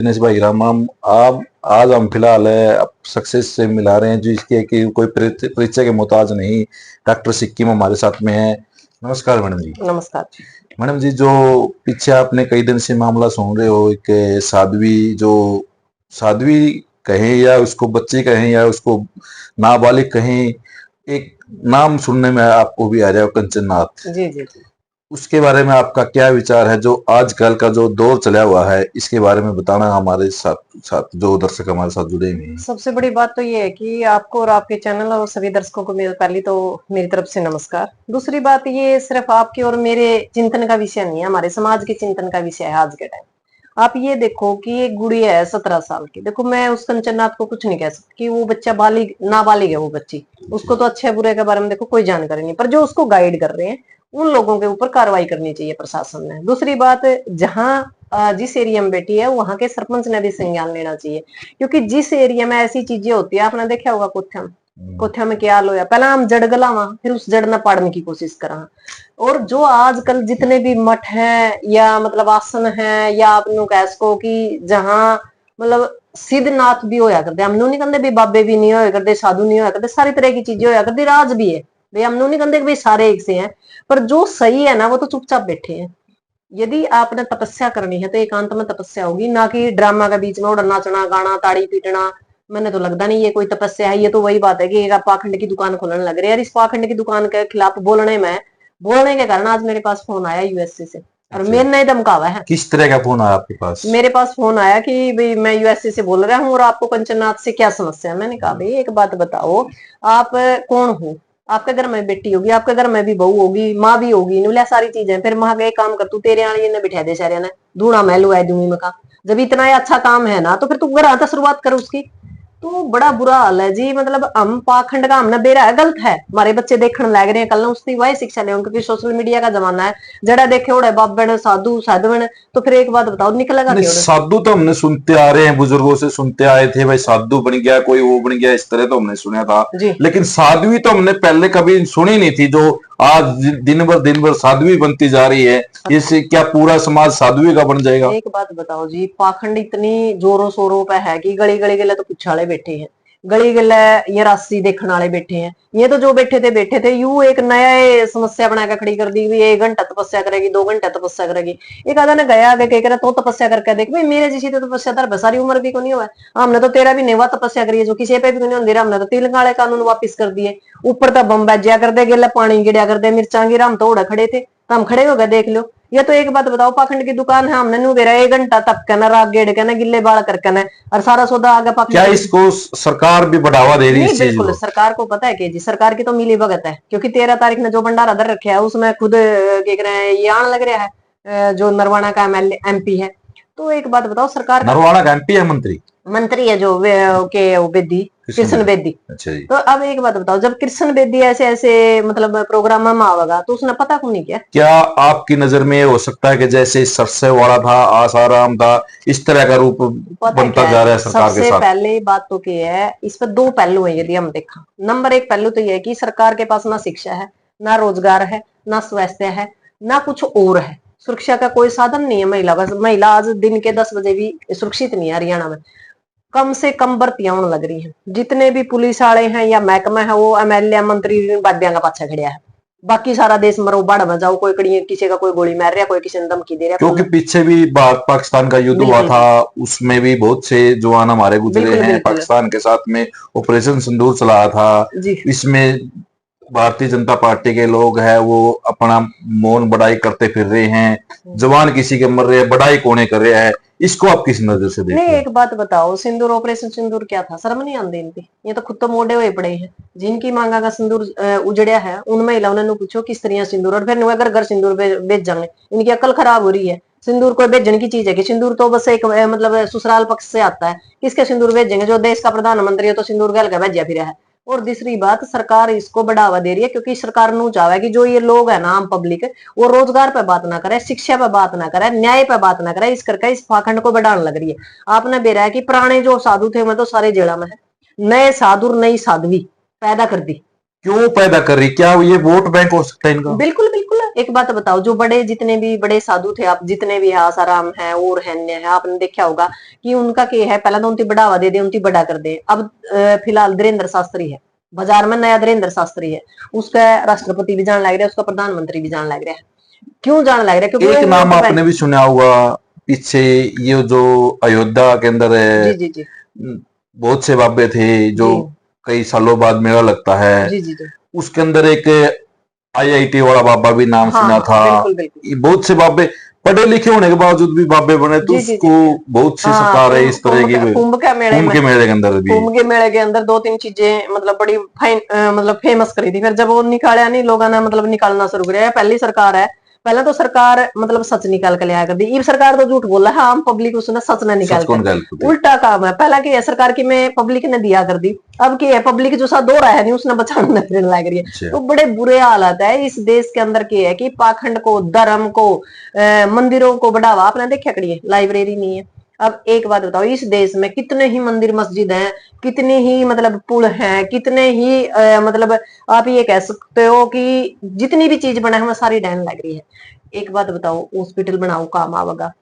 दिनेश भाई राम राम। आप आज हम फिलहाल है सक्सेस से मिला रहे हैं जिसके कि कोई परिचय के मोहताज नहीं। डॉक्टर सिक्किम हमारे साथ में है। नमस्कार मैडम जी। नमस्कार। मैडम जी, जो पीछे आपने कई दिन से मामला सुन रहे हो, एक साध्वी, जो साध्वी कहें या उसको बच्ची कहें या उसको नाबालिग कहें, एक नाम सुनने में आपको भी आ जाए, कंचन नाथ। जी जी जी। उसके बारे में आपका क्या विचार है? जो आजकल का जो दौर चला हुआ है, इसके बारे में बताना हमारे साथ साथ जो दर्शक हमारे साथ जुड़े हुए हैं। सबसे बड़ी बात तो ये है कि आपको और आपके चैनल और सभी दर्शकों को मेरे पहली तो मेरी तरफ से नमस्कार। दूसरी बात, ये सिर्फ आपके और मेरे चिंतन का विषय नहीं है, हमारे समाज के चिंतन का विषय है आज के टाइम। आप ये देखो कि एक गुड़िया है 17 साल की। देखो, मैं उस कंचननाथ को कुछ नहीं कह सकती कि वो बच्चा बालिग नाबालिग है। वो बच्ची, उसको तो अच्छे बुरे के बारे में देखो कोई जानकारी नहीं, पर जो उसको गाइड कर रहे हैं उन लोगों के ऊपर कार्रवाई करनी चाहिए प्रशासन ने। दूसरी बात, जहां जिस एरिया में बेटी है वहां के सरपंच ने भी संज्ञान लेना चाहिए, क्योंकि जिस एरिया में ऐसी चीजें होती है, आपने देखा होगा कोठ्या में क्या हाल होया। पहले हम जड़ गलावा, फिर उस जड़ न पाड़ने की कोशिश करा। और जो आजकल जितने भी मठ हैं या मतलब आसन हैं, या आप नु कह सको कि जहां मतलब सिद्धनाथ भी होया करते, हम नहीं कहते भी बाबे भी नहीं होया करते, साधु नहीं होया करते, सारी तरह की चीजें होया करती, राज भी है भाई, हम नहीं कहते भाई सारे एक से हैं। पर जो सही है ना वो तो चुपचाप बैठे हैं। यदि आपने तपस्या करनी है तो एकांत में तपस्या होगी, ना कि ड्रामा के बीच में उड़ नाचना गाना ताड़ी पीटना। मैंने तो लगता नहीं ये कोई तपस्या है। ये तो वही बात है कि एक आप पाखंड की दुकान खोलने लग रहे हैं, यार इस पाखंड की दुकान के खिलाफ बोलने के कारण आज मेरे पास फोन आया यूएसए से, और अच्छा, मेरे ने धमकावा है। किस तरह का फोन आया आपके पास? मेरे पास फोन आया कि भाई मैं यूएसए से बोल रहा हूँ और आपको कंचननाथ से क्या समस्या है। मैंने कहा भाई एक बात बताओ, आप कौन हो? आपके घर में बेटी होगी, आपके घर में भी बहू होगी, माँ भी होगी, नुला सारी चीजें। फिर वहां एक काम कर, तू तेरे आने ने बिठा दे सारे ने धूणा महलू है दूंगी में का। जब इतना ही अच्छा काम है ना तो फिर तू घर आता शुरुआत कर उसकी। तो बड़ा बुरा हाल है जी। मतलब हम पाखंड का हमने बेरा है, गलत है। हमारे बच्चे देखने लग रहे हैं, कल उसकी वही शिक्षा ले, क्योंकि सोशल मीडिया का जमाना है। जड़ा देखे उड़े बाबे साधु साधु। तो फिर एक बात बताओ, निकलेगा नहीं, क्यों? साधु तो हमने सुनते आ रहे हैं, बुजुर्गों से सुनते आए थे, भाई साधु बन गया कोई, वो बन गया, इस तरह तो हमने सुना था। जी। लेकिन साध्वी तो हमने पहले कभी सुनी नहीं थी, जो आज दिन भर साध्वी बनती जा रही है। इससे क्या पूरा समाज साध्वी का बन जाएगा? एक बात बताओ जी, पाखंड इतनी जोरों शोरों पे है कि गली गली गले तो पुछाले बैठे हैं, गली गले ये राशि देखने वाले बैठे हैं। ये तो जो बैठे थे यू एक नया समस्या बनाकर खड़ी कर दी। 1 घंटा तपस्या करेगी, 2 घंटा तपस्या करेगी। एक आधा ने गया आगे कह तो तपस्या करके देख भाई, मेरे जैसी तो तपस्या तर सारी उम्र भी को नहीं हुआ। हमने तो 13 भी नहीं हुआ तपस्या करिए, जो किसी पे भी नहीं होती। हमने तो तिल काले कानून वापिस कर दिए। ऊपर तो बम बज्या कर दे, गेला पानी गिड़िया कर दे, मिर्चा गिरा, हम तो उड़ा खड़े थे, तो हम खड़े हो गए देख लो। ये तो एक बात बताओ, पाखंड की दुकान है, हमने नु बेरा 1 घंटा तक कहना, राग गेड़ कहना, गिल्ले बाल कर कहना, और सारा सौदा आगे क्या पाखंड। इसको सरकार भी बढ़ावा दे रही है नहीं, इस चीज बिल्कुल को? सरकार को पता है कि जी सरकार की तो मिली भगत है, क्योंकि 13 तारीख ने जो भंडारा धर रखे है उसमें खुद क्या कह रहे हैं, ये आने लग रहा है जो नरवाना का एमएलए एमपी है। तो एक बात बताओ, सरकार का नरवाना का एमपी है, मंत्री मंत्री है जो वो बेदी, कृष्ण बेदी। अच्छा जी। तो अब एक बात बताओ, जब कृष्ण बेदी ऐसे ऐसे मतलब प्रोग्राम में आवेगा तो उसने पता क्यों नहीं किया? क्या आपकी नजर में हो सकता है कि जैसे सरसे वाला था, आसाराम था, इस तरह का रूप पता है बनता क्या जा है, रहा है सरकार के सबसे साथ? पहले बात तो क्या है, इस पर 2 पहलू है। यदि हम देखा, नंबर 1 पहलू तो यह है कि सरकार के पास ना शिक्षा है, ना रोजगार है, ना स्वास्थ्य है, ना कुछ और है। सुरक्षा का कोई साधन नहीं है महिला का। महिला आज दिन के 10 बजे भी सुरक्षित नहीं है हरियाणा में। कम से कम भर्तियां होने लग रही है। जितने भी पुलिस वाले हैं या महकमा है वो एमएलए मंत्री बाबिया का पाछा खड़िया है। बाकी सारा देश मरो बाढ़ में जाओ, कोई कड़ी किसी का कोई गोली मार रहा, कोई किसी ने धमकी दे क्योंकि रहा। पीछे भी भारत पाकिस्तान का युद्ध हुआ बिल्कुल था, उसमें भी बहुत से जवान हमारे गुजरे बिल्कुल हैं, बिल्कुल पाकिस्तान के साथ में ऑपरेशन सिंदूर चलाया था। जी। इसमें भारतीय जनता पार्टी के लोग हैं, वो अपना मौन बढ़ाई करते फिर रहे हैं। जवान किसी के मर रहे हैं, बढ़ाई कोने कर रहे हैं। इसको आप किस नजर से देख नहीं, रहे हैं? एक बात बताओ, सिंदूर ऑपरेशन सिंदूर क्या था? शर्म नहीं आती इनकी? ये तो खुद तो मोड़े हुए पड़े हैं। जिनकी मांगा का सिंदूर उजड़िया है उन महिलाओं ने पूछो किस तरह सिंदूर, और फिर अगर घर सिंदूर बेच जाने, इनकी अकल खराब हो रही है। सिंदूर कोई बेचने की चीज है कि? सिंदूर तो बस एक मतलब ससुराल पक्ष से आता है। किसके सिंदूर भेजेंगे? जो देश का प्रधानमंत्री है तो सिंदूर गल का भेजा फिर है। और दूसरी बात, सरकार इसको बढ़ावा दे रही है क्योंकि सरकार नु चाहे कि जो ये लोग है ना, आम पब्लिक, वो रोजगार पे बात ना करे, शिक्षा पे बात ना करे, न्याय पे बात ना करे। इस करके इस पाखंड को बढ़ाने लग रही है। आपने बेरा है कि पुराने जो साधु थे मैं तो सारे जेड़ा में है, नए साधु नई साध्वी पैदा कर दी। क्यों पैदा कर रही, क्या ये वोट बैंक हो सकता है इनका? बिल्कुल बिल्कुल। एक बात बताओ, जो बड़े जितने भी बड़े साधु थे, आप जितने भी है, आसाराम है और हैन्य है, आपने देखा होगा कि उनका क्या है, पहला तो उनकी बढ़ावा दे दे, उनकी बड़ा कर दे। अब फिलहाल धीरेन्द्र शास्त्री है बाजार में, नया धीरेन्द्र शास्त्री है, उसका राष्ट्रपति भी जान लग रहा है, उसका प्रधानमंत्री भी जान लग रहा है। क्यों जान लग रहा है? क्योंकि एक वो नाम वोट आपने बैंक। भी सुना होगा पीछे, ये जो अयोध्या के अंदर है, जी जी जी बहुत से बाबे थे जो जी कई सालों बाद मेला लगता है, जी जी जी। उसके अंदर एक आईआईटी वाला बाबा भी नाम हाँ सुना हाँ था। बिल्कुल बिल्कुल। ये बहुत से बाबे पढ़े लिखे होने के बावजूद भी बाबे बने, तो जी जी उसको जी। बहुत सी हाँ, सरकार है इस तरह की कुंभ का मेले कुंभ में, के मेले के अंदर भी। कुंभ के मेले के अंदर दो तीन चीजें मतलब बड़ी फाइन मतलब फेमस करी थी, फिर जब वो निकाला नहीं लोगों ने, मतलब निकालना शुरू किया। पहली सरकार है, पहले तो सरकार मतलब सच निकाल के लिया कर दी, ये सरकार तो झूठ बोला है, आम पब्लिक उसने सच न निकाल सच कर कौन दी। गलत थे? उल्टा काम है, पहला की है सरकार की में पब्लिक ने दिया कर दी, अब की है पब्लिक जो सा दो रहा है नहीं उसने बचाने फिर लग रही है। अच्छा। तो बड़े बुरे हालात है इस देश के अंदर की है कि पाखंड को, धर्म को, मंदिरों को बढ़ावा। आपने देखा करिए, लाइब्रेरी नहीं है। अब एक बात बताओ, इस देश में कितने ही मंदिर मस्जिद हैं, कितने ही मतलब पुल हैं, कितने ही मतलब आप ये कह सकते हो कि जितनी भी चीज बना है हमें सारी डैन लग रही है। एक बात बताओ, हॉस्पिटल बनाओ काम आवेगा,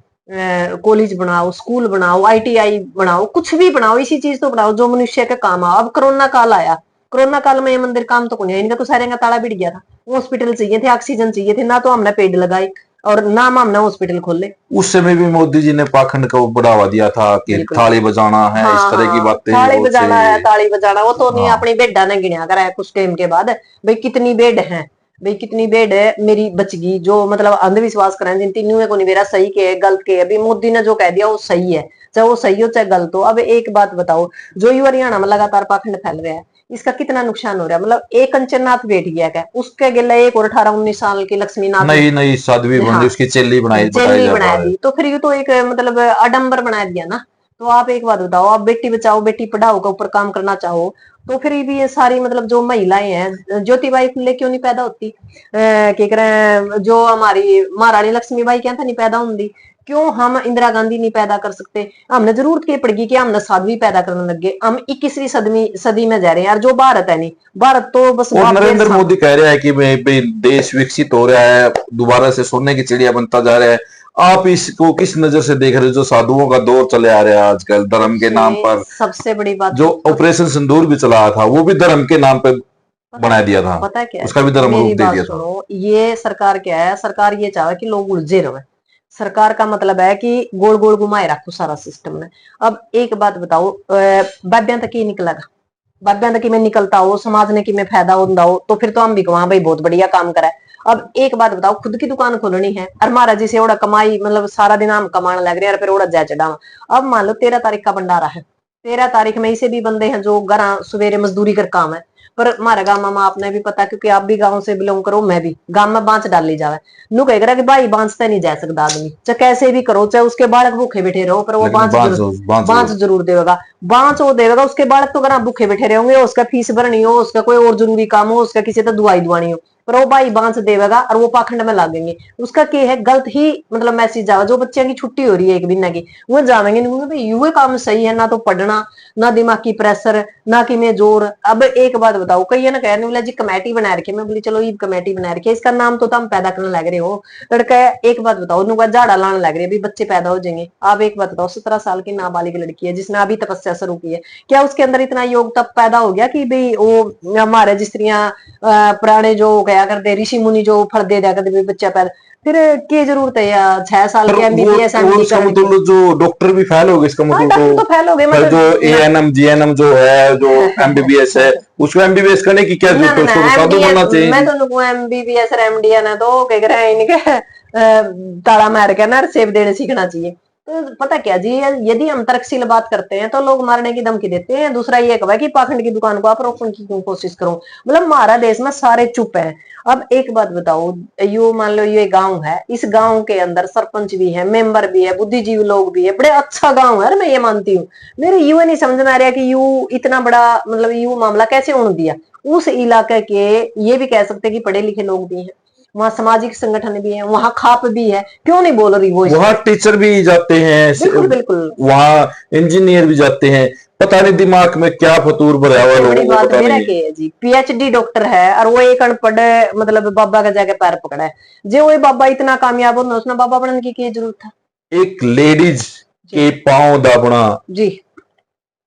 कॉलेज बनाओ, स्कूल बनाओ, आईटीआई बनाओ, कुछ भी बनाओ, इसी चीज तो बनाओ जो मनुष्य के काम आओ। अब कोरोना काल आया, कोरोना काल में ये मंदिर काम तो नहीं, इनका तो सारे का ताला बिड़ गया था। हॉस्पिटल चाहिए थे, ऑक्सीजन चाहिए थे, ना तो हमने पेड़ लगाए और ना हमने हॉस्पिटल खोले। उस समय भी मोदी जी ने पाखंड को बढ़ावा दिया था कि बिल्कुल। थाली बजाना है, इस हाँ तरह की हाँ, बातें ताली बहुत से। बजाना है, ताली बजाना, वो तो नहीं हाँ। अपनी बेडा ने गिना कर है कुछ टाइम के बाद। भाई कितनी बेड है, भाई कितनी बेड है मेरी बचगी, जो मतलब अंधविश्वास करें जिन तीनों को नहीं मेरा सही के है गलत के है। अभी मोदी ने जो कह दिया वो सही है, चाहे वो सही हो चाहे गलत हो। अब एक बात बताओ, जो यू हरियाणा में लगातार पाखंड फैल रहा है, इसका कितना नुकसान हो रहा है। मतलब एक कंचननाथ बैठ गया क्या, उसके गिला एक और 18-19 साल की लक्ष्मी नाथ, नई नई साध्वी बन रही, हाँ उसकी चेली बनाई बताया जेली जा बना रहा है। दी, तो फिर ये तो एक मतलब आडंबर बना दिया ना। तो आप एक बात बताओ, आप बेटी बचाओ बेटी पढ़ाओ के ऊपर काम करना चाहो, तो फिर भी ये सारी मतलब जो महिलाएं हैं, ज्योतिबाई फुले क्यों नहीं पैदा होती, क्या कह रहे हैं, जो हमारी महारानी लक्ष्मीबाई क्या था नहीं पैदा होंगी, क्यों हम इंदिरा गांधी नहीं पैदा कर सकते। हमने जरूरत की पड़ेगी कि हमने साध्वी पैदा करने लग गए, हम 21वीं सदी में जा रहे हैं यार। जो भारत है नहीं, भारत तो बस और बाप देश नरेंद्र था। मोदी कह रहा है कि भाई देश विकसित हो रहा है, दोबारा से सोने की चिड़िया बनता जा रहा है। आप इसको किस नजर से देख रहे हो, जो साधुओं का दौर चले आ रहा है आजकल धर्म के कुछ नाम नहीं, पर? सबसे बड़ी बात, जो ऑपरेशन सिंदूर भी चलाया था वो भी धर्म के नाम पे पता बना दिया था, पता क्या है, उसका भी धर्म मेरी रूप दे बात दिया था। सुनो, ये सरकार क्या है, सरकार ये चाहे कि लोग उलझे रहे। सरकार का मतलब है कि गोल गोल घुमाए रखो सारा सिस्टम ने। अब एक बात बताओ, बाब्या तक ही निकलेगा, बाब्या तक में निकलता हो, समाज ने कि में फायदा होता हो, तो फिर तो हम भी कमा भाई बहुत बढ़िया काम करा है। अब एक बात बताओ, खुद की दुकान खोलनी है और महाराज जी से ओड़ा कमाई, मतलब सारा दिन हम कमाने लग रहे हैं, फिर ओड़ा जा चढ़ा। अब मान लो 13 तारीख का भंडारा है, 13 तारीख में ऐसे भी बंदे हैं जो घर सवेरे मजदूरी कर काम है, पर हमारे गांव में आपने भी पता, क्योंकि आप भी गांव से बिलोंग करो, मैं भी गांव में बांच डाल ली जावे। नु कह रहा कि भाई बांचते नहीं जा सकता आदमी, चाहे कैसे भी करो, चाहे उसके बालक भूखे बैठे रहो, पर वो लेकिन बांस बांच जरूर देगा। बांच वो देगा, उसके बालक तो घर भूखे बैठे रहेंगे, उसका फीस भरनी हो, उसका कोई और जरूरी काम हो, उसका किसी तो दवाई दुआनी हो, पर वो भाई बांच देगा और वो पाखंड में लागेंगे। उसका क्या है, गलत ही मतलब मैसेज जावा। जो बच्चों की छुट्टी हो रही है एक महीना की, वो जावेंगे नहीं, भाई ये काम सही है ना, तो पढ़ना ना, दिमाग की प्रेशर ना, कि मैं जोर। अब एक बात बताओ, कई ना कहने बोला जी कमेटी बना रखी, मैं बोली चलो ये कमेटी बना रखी है, इसका नाम तो हम पैदा करने लग रहे हो लड़का। एक बात बताओ, उनका झाड़ा लाने लग रही है, अभी बच्चे पैदा हो जाएंगे। आप एक बात बताओ, 17 साल की नाबालिग लड़की है जिसने अभी तपस्या शुरू की है, क्या उसके अंदर इतना योग तब पैदा हो गया कि भाई वो हमारे जिस तरह पुराने जो कहा करते ऋषि मुनि जो फल दे दिया करते बच्चा पैदा, फिर क्या जरूरत है या 6 साल पर के एमबीबीएस वो एमडी इसका करने की। मतलब जो डॉक्टर भी फेल हो गए इसका हाँ मतलब डॉक्टर तो। तो फेल हो गए फिर जो मैं एएनएम जीएनएम जो है, जो एमबीबीएस है, उसको एमबीबीएस करने की क्या ना जरूरत ना है, ना उसको तो साधु एमडीएस, बनना चाहिए मैं जी। तो एमबीबीएस और एमडी ना तो क्या कह रहे हैं इनके ताला मार के ना सेब देने सीखना चाहिए। तो पता क्या जी, यदि हम तर्कशील बात करते हैं तो लोग मारने की धमकी देते हैं। दूसरा ये कहा कि पाखंड की दुकान को आप रोकने की क्यों कोशिश करो, मतलब हमारा देश में सारे चुप है। अब एक बात बताओ, यू मान लो ये गांव है, इस गांव के अंदर सरपंच भी है, मेंबर भी है, बुद्धिजीवी लोग भी है, बड़े अच्छा गांव है, मैं ये मानती हूँ। मेरे यू नहीं समझ में आ रहा कि यू इतना बड़ा मतलब यू मामला कैसे उड़ दिया। उस इलाके के ये भी कह सकते हैं कि पढ़े लिखे लोग भी हैं, वहाँ सामाजिक संगठन भी है, वहाँ खाप भी है, क्यों नहीं बोल रही वो वहाँ टीचर भी जाते हैं, बिल्कुल बिल्कुल। वहाँ इंजीनियर भी जाते हैं, पता नहीं दिमाग में क्या फतूर भरा हुआ सबसे बड़ी लोगों को बात पता मेरा नहीं है। क्या है जी, पीएचडी डॉक्टर है और वो एक अनपढ़ मतलब बाबा का जाके पैर पकड़ा है। जो वो बाबा इतना कामयाब हो उसने बाबा बनने की जरूरत था? एक लेडीज के पांव दाबना जी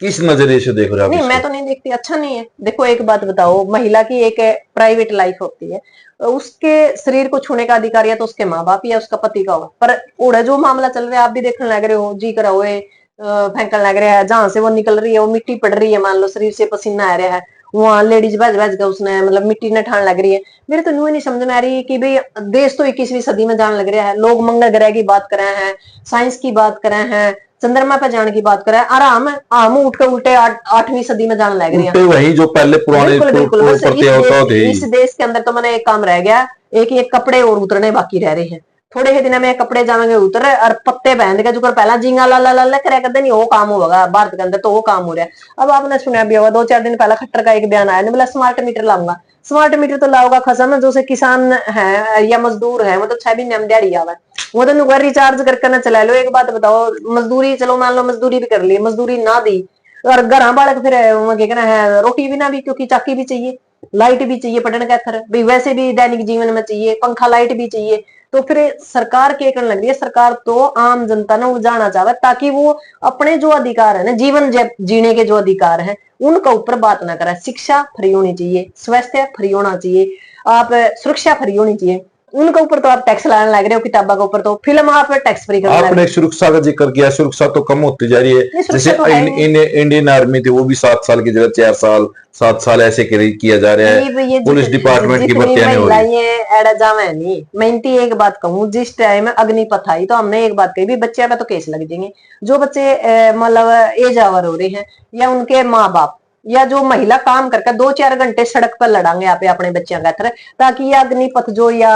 किस नजरिए से देख रहे हो आप नहीं, मैं इसको? तो नहीं देखती, अच्छा नहीं है। देखो एक बात बताओ, महिला की एक प्राइवेट लाइफ होती है, उसके शरीर को छूने का अधिकार या तो उसके माँ बाप या उसका पति का हो। पर उड़ा जो मामला चल रहा है, आप भी देखने लग रहे हो, जी करा हुए फेंकने लग रहा है, जहां से वो निकल रही है वो मिट्टी पड़ रही है, मान लो शरीर से पसीना आ रहा है, वहां लेडीज भज भज के उसने मतलब मिट्टी न ठान लग रही है। मेरे तो न्यू नहीं समझ में आ रही कि भाई देश तो 21वीं सदी में जान लग रहा है, लोग मंगल ग्रह की बात कर रहे हैं, साइंस की बात कर रहे हैं, चंद्रमा पे जाने की बात करें, आराम हम उठ के उल्टे 8वीं सदी में जाने लग रही है। उल्टे वही जो पहले पुराने बिल्कुल बिल्कुल, बस प्रतियोगिता थे। इस देश के अंदर तो मैंने एक काम रह गया, एक कपड़े और उतरने बाकी रह रहे हैं। थोड़े ही दिन में कपड़े जाएंगे उतर और पत्ते पहन के जो पहला झींगा ला ला ला करे करते नहीं, वो काम होगा भारत के अंदर, तो वो काम हो रहा है। अब आपने सुना भी होगा, 2-4 दिन पहला खट्टर का एक बयान आया, बोला स्मार्ट मीटर लाऊंगा। स्मार्ट मीटर तो लाओगा खसम, जो से किसान है या मजदूर है, वो तो 6 महीने में दिहाड़ी आवा, वो तो नुकर रिचार्ज करके ना चला लो। एक बात बताओ, मजदूरी चलो मान लो मजदूरी भी कर ली, मजदूरी ना दी और घर बालक फिर कहना है रोटी भी ना भी, क्योंकि चाकी भी चाहिए, लाइट भी चाहिए, पढ़ने का थर भी वैसे भी दैनिक जीवन में चाहिए, पंखा लाइट भी चाहिए। तो फिर सरकार क्या करने लग रही है, सरकार तो आम जनता ने उजाना चाहे ताकि वो अपने जो अधिकार है ना, जीवन जीने के जो अधिकार है उनका ऊपर बात ना करे। शिक्षा फ्री होनी चाहिए, स्वास्थ्य फ्री होना चाहिए, आप सुरक्षा फ्री होनी चाहिए, उनके ऊपर तो आप टैक्स लगाने लग रहे हो, किताबों के ऊपर तो फिल्म आप टैक्स फ्री करने लग रहे आपने सुरक्षा का जिक्र किया, सुरक्षा तो कम होती जा रही है। हो। जैसे सुरक्षा तो है नहीं। इंडियन आर्मी थी, वो भी 7 साल की जगह 4 साल 7 साल ऐसे किया जा रहा है। ये पुलिस डिपार्टमेंट की जितनी भर्तियां नहीं हो रही। महिलाएं एड़ा जावे नहीं, मैं इनती एक बात कहूँ, जिस टाइम अग्निपथ आई तो हमने एक बात कही भी बच्चे पे तो केस लग जाएंगे। जो बच्चे मतलब एज आवर हो रहे हैं या उनके माँ बाप या जो महिला काम करके 2-4 घंटे सड़क पर लड़ांगे यहाँ पे अपने बच्चों का तरह, ताकि ये अग्निपथ जो या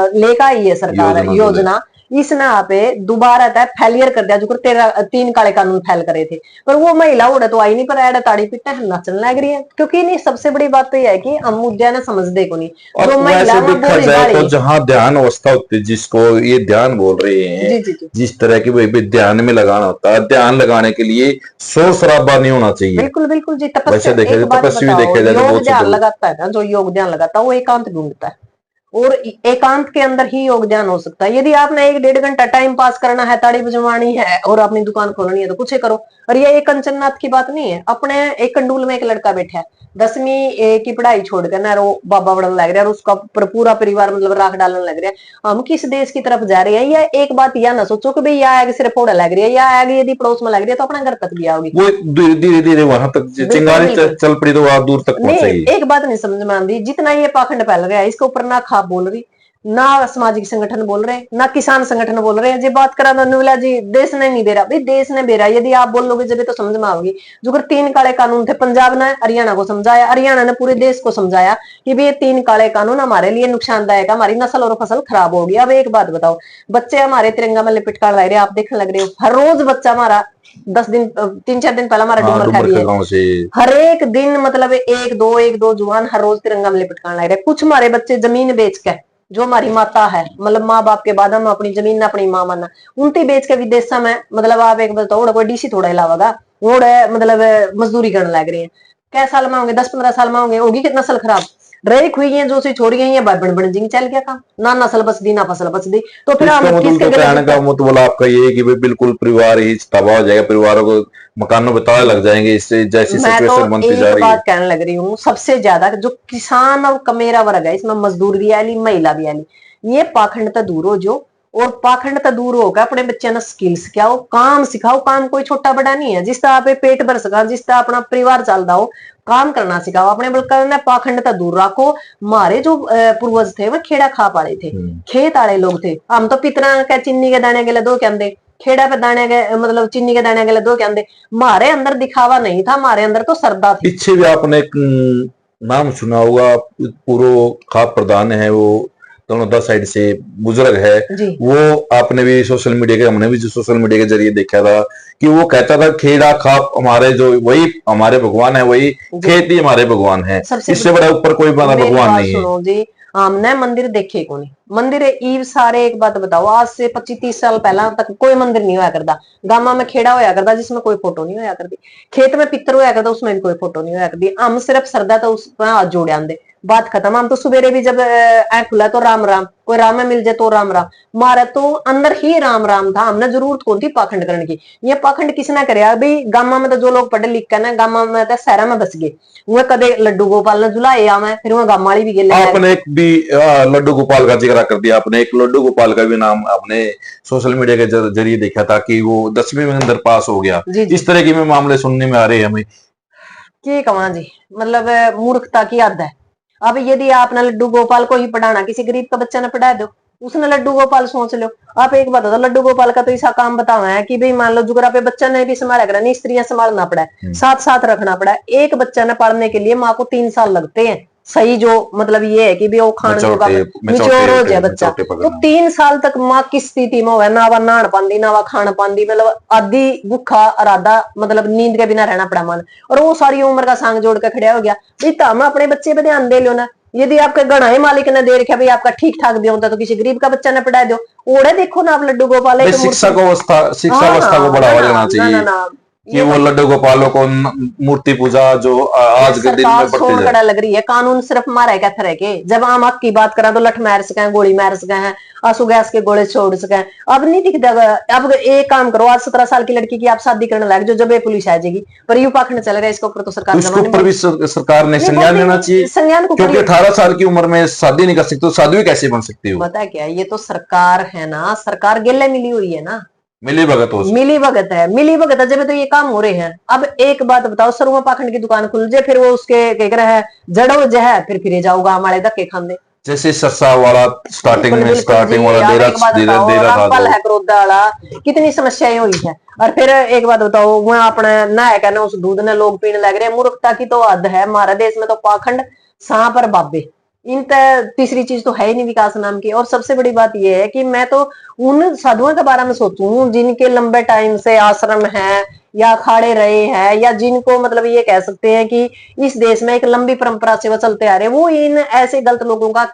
लेकर आई है सरकार योजना, इसने यहाँ पे दोबारा तय फेलियर कर दिया, जो 3 काले कानून फैल करे थे। पर वो महिला उड़ा तो आई नहीं, पर एड़ा ताड़ी पिट्टा नाचने लग रही है। क्योंकि नहीं, सबसे बड़ी बात तो यह है कि हम मुद्दे ने समझते को नहीं। और जो महिला वैसे देखा बोली जाए तो बाड़ी, जहाँ ध्यान अवस्था होती है, जिसको ये ध्यान बोल रहे हैं, जी जी जी, जिस तरह की भाई ध्यान में लगाना होता है, ध्यान लगाने के लिए शोर शराबा नहीं होना चाहिए। बिल्कुल बिल्कुल जी। वैसे तपस्या, देखा एक जाए बात तपस्वी बताओ, देखा जाए तो योग बहुत ध्यान से लगाता है ना, जो योग ध्यान लगाता है वो एकांत ढूंढता है, और एकांत के अंदर ही योग ध्यान हो सकता है। यदि आपने 1-1.5 घंटा टाइम पास करना है, ताड़ी बजवानी है और अपनी दुकान खोलनी है तो कुछ करो। और ये एक कंचननाथ की बात नहीं है, अपने एक कंडूल में एक लड़का बैठा है, 10वीं की पढ़ाई छोड़कर ना वो बाबा बढ़ने लग रहा है और उसका पूरा परिवार मतलब राख डालने लग रहा है। हम किस देश की तरफ जा रहे हैं? या एक बात यह ना सोचो कि भाई यह आगे सिर्फ फोड़ा लग रही है, या आगे यदि पड़ोस में लग रही है तो अपना घर तक भी आओगी। वो धीरे धीरे वहां तक बिल्कुल चिंगारी बिल्कुल चल पड़ी तो वहां दूर तक नहीं, पहुंचेगी। एक बात नहीं समझ में आती, जितना ये पाखंड फैल रहा है इसके ऊपर ना खाप बोल रही, ना सामाजिक संगठन बोल रहे, ना किसान संगठन बोल रहे हैं। जी बात करा अनुला जी, देश ने नहीं दे रहा भाई, देश ने दे रहा। यदि आप बोल लोगे जब तो समझ में आओगी। जो 3 काले कानून थे, पंजाब ने हरियाणा को समझाया, हरियाणा ने पूरे देश को समझाया कि भाई 3 काले कानून हमारे लिए नुकसानदायक है, हमारी नस्ल और फसल खराब होगी। अब एक बात बताओ, बच्चे हमारे तिरंगा में लिपट कर रहे, आप देखने लग रहे हो, हर रोज बच्चा हमारा 3-4 दिन पहला हमारा हाँ, डूमर खा भी है, गांव से हर एक दिन मतलब एक दो जुआन हर रोज तिरंगा में लिपटकाने लग रहे। कुछ हमारे बच्चे जमीन बेच के, जो हमारी माता है मतलब माँ बाप के बाद हम अपनी जमीन अपनी माँ माना, उनती बेच के विदेशा में मतलब आप एक बताओ कोई डीसी थोड़ा हिलावागा, वो मतलब मजदूरी करने लग रही है। क्या साल में होंगे, 10-15 साल में होंगे, होगी कितना नस्ल खराब रही हुई है, जो सी छोड़ी गई है बन बन जिंग चल गया काम, ना नस्ल बच दी ना फसल बच दी। तो फिर इसका हम मतलब किसके तो कहने का गले? मतलब आपका ये है कि भाई बिल्कुल परिवार ही तबाह हो जाएगा, परिवारों को मकानों में ताले लग जाएंगे, इससे जैसी मैं तो सिचुएशन बनती जा एक रही है। बात कहने लग रही हूँ, सबसे ज्यादा जो किसान और कमेरा वर्ग है, इसमें मजदूर भी आली महिला भी आली, ये पाखंड तो दूर हो जो, और पाखंड तो दूर होकर अपने बच्चे ने स्किल सिखाओ, काम सिखाओ। काम कोई छोटा बड़ा नहीं है, जिसका आप पेट भर सका, जिसका अपना परिवार चलता हो, काम करना सिखाओ अपने। बल्कि पाखंड तो दूर रखो। हमारे जो पूर्वज थे वो खेड़ा खाप वाले थे, खेत वाले लोग थे। हम तो पितना के चिन्नी के दाने के लिए दो कहते, खेड़ा पे दाने के मतलब चीनी के दाने के लिए दो कहते। हमारे अंदर दिखावा नहीं था, हमारे अंदर तो श्रद्धा थी। पीछे भी आपने एक नाम सुना होगा, पूर्व खाप प्रधान है वो, दोनों साइड से बुजुर्ग है जी वो, आपने भी सोशल मीडिया के, हमने भी जो सोशल मीडिया के जरिए देखा था कि वो कहता था खेड़ा खाप हमारे जो वही हमारे भगवान है, वही खेत ही हमारे भगवान है, सबसे इससे बड़ा ऊपर कोई बड़ा मेरी भगवान बात नहीं है। सुनो जी, हमने मंदिर देखे को नहीं। मंदिर ईव सारे, एक बात बताओ, आज से 25-30 साल पहला तक कोई मंदिर नहीं होया करता। गांव में खेड़ा होया करता जिसमें कोई फोटो नहीं होया करती, खेत में पितर होया करता उसमें भी कोई फोटो नहीं होया करती। हम सिर्फ श्रद्धा तो उस पर हाथ जोड़े आंदे, बात खत्म। हम तो सवेरे भी जब ऐ खुला तो राम राम, कोई राम में मिल जाए तो राम राम, मारा तो अंदर ही राम राम था। हमने जरूरत कौन थी पाखंड करने की। ये पाखंड किसने करे अभी? गांव में तो जो लोग पढ़े लिखे ना, गांव में तो शहर में बस गए, वह कदे लड्डू गोपाल ने झुलाए आवे, फिर वह गांव वाली भी गेले। आपने एक भी लड्डू गोपाल का जिक्र कर दिया। आपने एक लड्डू गोपाल का भी नाम आपने सोशल मीडिया के जरिए देखा था कि वो 10वीं में अंदर पास हो गया। जी जी। इस तरह के में मामले सुनने में आ रहे हैं हमें। की कमा जी, मतलब मूर्खता की हद है। अब यदि आपने लड्डू गोपाल को ही पढ़ाना, किसी गरीब का बच्चा ने पढ़ा दो, उसने लड्डू गोपाल सोच लो। आप एक बात बताओ, लड्डू गोपाल का तो ऐसा काम बताओ है कि भाई मान लो जुगरा पे बच्चा ने भी संभाला करा नहीं, स्त्रियां संभालना पड़ा है, साथ साथ रखना पड़ा है। एक बच्चा ने पढ़ने के लिए माँ को 3 साल लगते हैं। सही जो मतलब ये है कि भी वो खाने का मिच्योर हो जाए बच्चा, तो 3 साल तक माँ किस स्थिति में हो, ना वह नाड़ पांदी ना वह खान पांदी, मतलब आधी भूखा आधा मतलब नींद के बिना रहना पड़ा मन। और वो सारी उम्र का सांग जोड़ के खड़ा हो गया। भाई हम अपने बच्चे पे ध्यान दे लो ना। यदि आपके गणाए मालिक ने दे रखा भाई आपका ठीक ठाक दिया होता तो किसी गरीब का बच्चा ने पढ़ा दो। ओढ़े देखो ना आप लड्डू गोपाल, शिक्षा को बढ़ावा देना चाहिए कि वो लड्डू गोपालों को मूर्ति पूजा जो आज के दिन में बढ़ती जाए। लग रही है कानून सिर्फ मारा है क्या तरह के। जब हम हक की बात करें तो लठ मार सके, गोली मार सके हैं, आंसू गैस के गोले छोड़ सके। अब नहीं दिखता। अब एक काम करो, आज 17 साल की लड़की की आप शादी करने लग जब ये पुलिस आ जाएगी, पर यू पाखंड चल रहा है, इसके ऊपर तो सरकार सरकार ने संज्ञान लेना चाहिए। संज्ञान को, क्योंकि 18 साल की उम्र में शादी नहीं कर सकते तो साध्वी कैसे बन सकती हो? पता क्या, ये तो सरकार है ना, सरकार गेले मिली हुई है ना, मिली भगत है, मिली भगत है। जब तो ये काम हो रहे हैं। अब एक बात बताओ, सरुआ पाखंड की दुकान खुल जाए, फिर वो उसके कह रहे हैं जड़ो जो है, फिर जाऊंगा हमारे धक्के खांदे। जैसे सरसा वाला स्टार्टिंग वाला डेरा है, क्रोधा वाला, कितनी समस्याएं हुई है। और फिर एक बात बताओ, वहां अपने नहा कहना उस दूध ने लोग पीने लग रहे हैं। मूर्खता की तो हद है। हमारे देश में तो पाखंड सांप और बाबे, इन तीसरी चीज तो है ही नहीं विकास नाम की। और सबसे बड़ी बात यह है कि मैं तो उन साधुओं के बारे में सोचूं जिनके लंबे टाइम से आश्रम है या अखाड़े रहे हैं, या जिनको मतलब ये कह सकते हैं कि इस देश में एक लंबी परंपरा से वो चलते आ रहे हैं, वो इन ऐसे गलत लोगों का